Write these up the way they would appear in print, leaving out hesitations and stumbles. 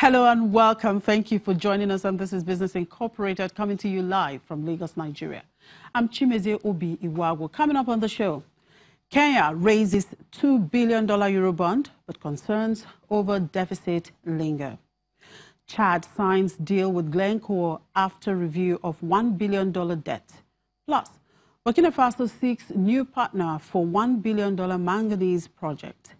Hello and welcome. Thank you for joining us, and this is Business Incorporated, coming to you live from Lagos, Nigeria. I'm Chimeze Obi Iwago. Coming up on the show, Kenya raises $2 billion Eurobond, but concerns over deficit linger. Chad signs deal with Glencore after review of $1 billion debt. Plus, Burkina Faso seeks new partner for $1 billion manganese project.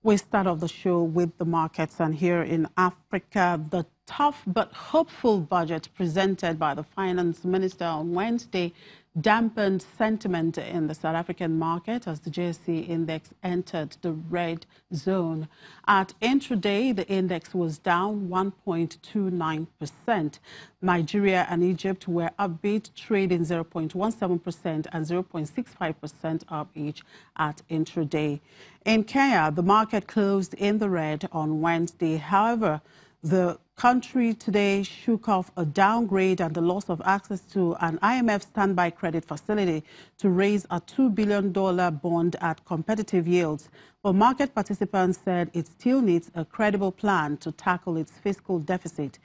We start off the show with the markets, and here in Africa, the tough but hopeful budget presented by the finance minister on Wednesday dampened sentiment in the South African market as the JSE index entered the red zone. At intraday, the index was down 1.29%. Nigeria and Egypt were upbeat, trading 0.17% and 0.65% up each at intraday. In Kenya, the market closed in the red on Wednesday. However, the country today shook off a downgrade and the loss of access to an IMF standby credit facility to raise a $2 billion bond at competitive yields. But market participants said it still needs a credible plan to tackle its fiscal deficit.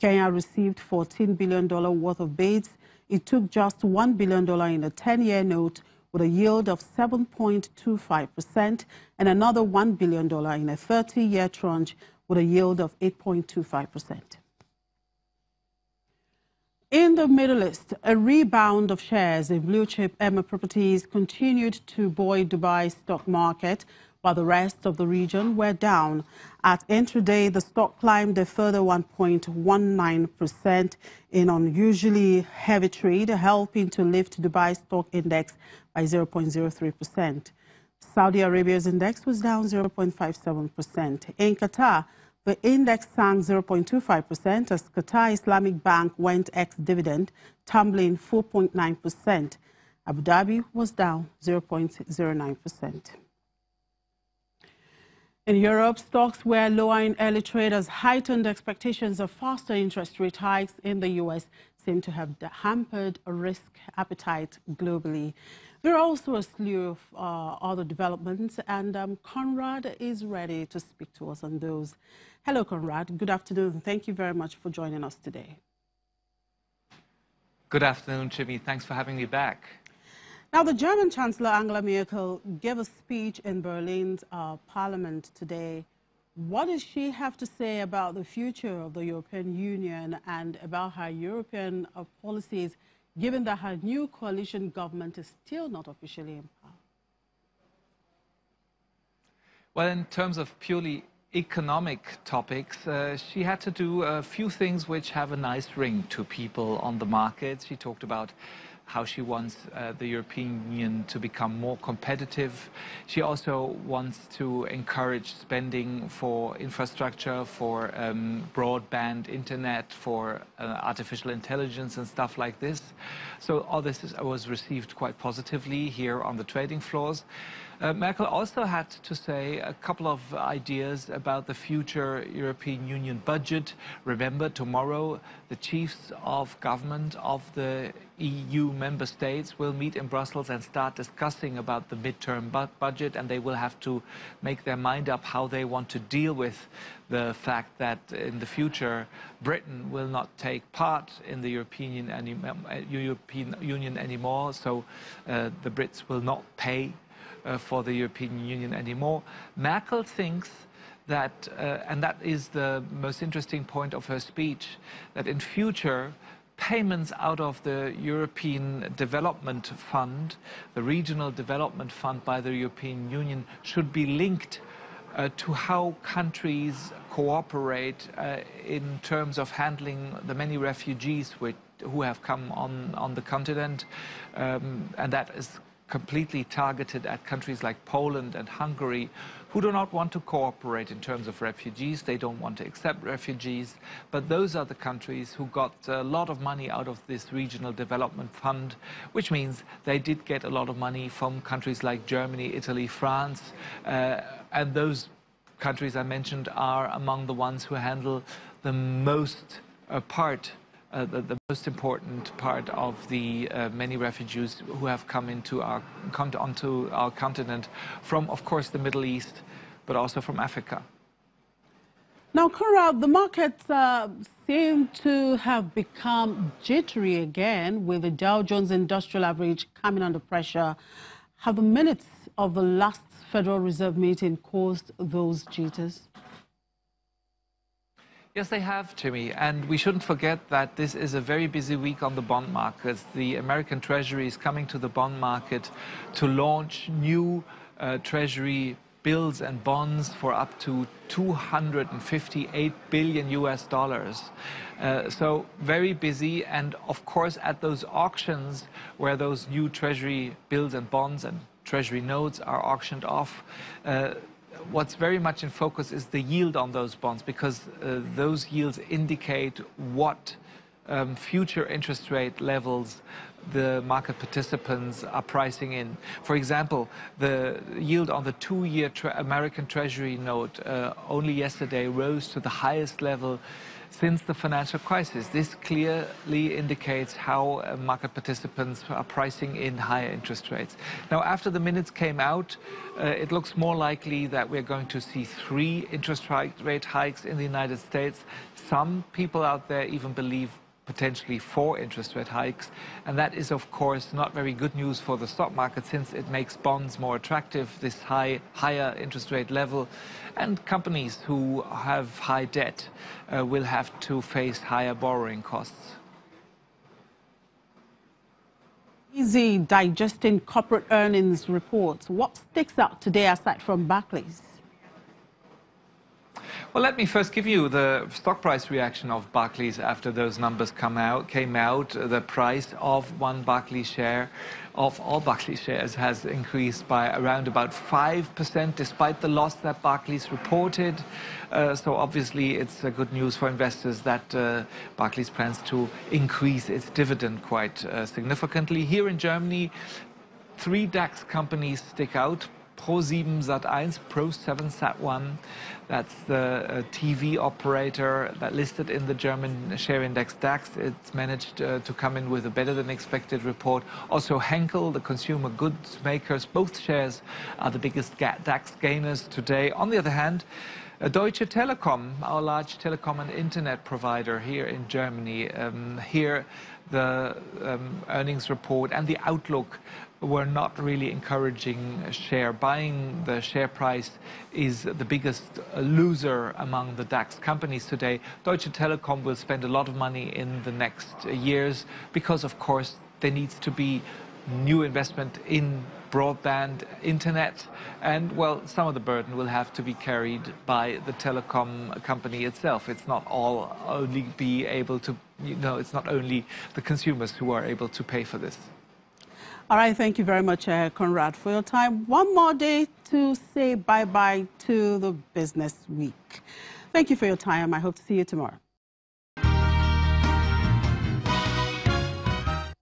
Kenya received $14 billion worth of bids. It took just $1 billion in a 10-year note with a yield of 7.25% and another $1 billion in a 30-year tranche with a yield of 8.25%. In the Middle East, a rebound of shares in blue-chip Emma Properties continued to buoy Dubai's stock market, while the rest of the region were down. At intraday, the stock climbed a further 1.19% in unusually heavy trade, helping to lift Dubai's stock index by 0.03%. Saudi Arabia's index was down 0.57%. In Qatar, the index sank 0.25% as Qatar Islamic Bank went ex-dividend, tumbling 4.9%. Abu Dhabi was down 0.09%. In Europe, stocks were lower in early trade as heightened expectations of faster interest rate hikes in the U.S. seem to have hampered a risk appetite globally. There are also a slew of other developments, and Conrad is ready to speak to us on those. Hello, Conrad. Good afternoon. Thank you very much for joining us today. Good afternoon, Jimmy. Thanks for having me back. Now, the German Chancellor Angela Merkel gave a speech in Berlin's parliament today. What does she have to say about the future of the European Union and about her European policies, given that her new coalition government is still not officially in power? Well, in terms of purely economic topics, she had to do a few things which have a nice ring to people on the market. She talked about how she wants the European Union to become more competitive. She also wants to encourage spending for infrastructure, for broadband internet, for artificial intelligence and stuff like this. So all this was received quite positively here on the trading floors. Merkel also had to say a couple of ideas about the future European Union budget. Remember, tomorrow the chiefs of government of the EU member states will meet in Brussels and start discussing about the midterm budget, and they will have to make their mind up how they want to deal with the fact that in the future Britain will not take part in the European Union anymore, so the Brits will not pay for the European Union anymore. Merkel thinks that, and that is the most interesting point of her speech, that in future payments out of the European Development Fund, the Regional Development Fund by the European Union, should be linked to how countries cooperate in terms of handling the many refugees who have come on the continent, and that is completely targeted at countries like Poland and Hungary, who do not want to cooperate in terms of refugees. They don't want to accept refugees. But those are the countries who got a lot of money out of this regional development fund, which means they did get a lot of money from countries like Germany, Italy, France. And those countries I mentioned are among the ones who handle the most the most important part of the many refugees who have come onto our continent from, of course, the Middle East, but also from Africa. Now, Conrad, the markets seem to have become jittery again, with the Dow Jones Industrial Average coming under pressure. Have the minutes of the last Federal Reserve meeting caused those jitters? Yes, they have, Jimmy, and we shouldn't forget that this is a very busy week on the bond markets. The American Treasury is coming to the bond market to launch new Treasury bills and bonds for up to 258 billion US dollars. So very busy, and of course at those auctions where those new Treasury bills and bonds and Treasury notes are auctioned off, what's very much in focus is the yield on those bonds, because those yields indicate what future interest rate levels the market participants are pricing in. For example, the yield on the two-year American Treasury note only yesterday rose to the highest level since the financial crisis. This clearly indicates how market participants are pricing in higher interest rates. Now, after the minutes came out, it looks more likely that we're going to see 3 interest rate hikes in the United States. Some people out there even believe potentially 4 interest rate hikes, and that is of course not very good news for the stock market, since it makes bonds more attractive, this higher interest rate level, and companies who have high debt will have to face higher borrowing costs. Easy digesting corporate earnings reports. What sticks out today aside from Barclays? Well, let me first give you the stock price reaction of Barclays after those numbers came out. The price of one Barclays share, of all Barclays shares, has increased by around about 5%, despite the loss that Barclays reported. So obviously it's good news for investors that Barclays plans to increase its dividend quite significantly. Here in Germany, 3 DAX companies stick out. Pro7 Sat1, Pro7 Sat1, that's the TV operator that listed in the German share index DAX. It's managed to come in with a better than expected report. Also Henkel, the consumer goods makers, both shares are the biggest DAX gainers today. On the other hand, Deutsche Telekom, our large telecom and internet provider here in Germany, here the earnings report and the outlook were not really encouraging share buying. The share price is the biggest loser among the DAX companies today. Deutsche Telekom will spend a lot of money in the next years because, of course, there needs to be new investment in broadband internet, and well, some of the burden will have to be carried by the telecom company itself. It's not all only be able to, it's not only the consumers who are able to pay for this. All right, thank you very much, Conrad, for your time. One more day to say bye-bye to the business week. Thank you for your time. I hope to see you tomorrow.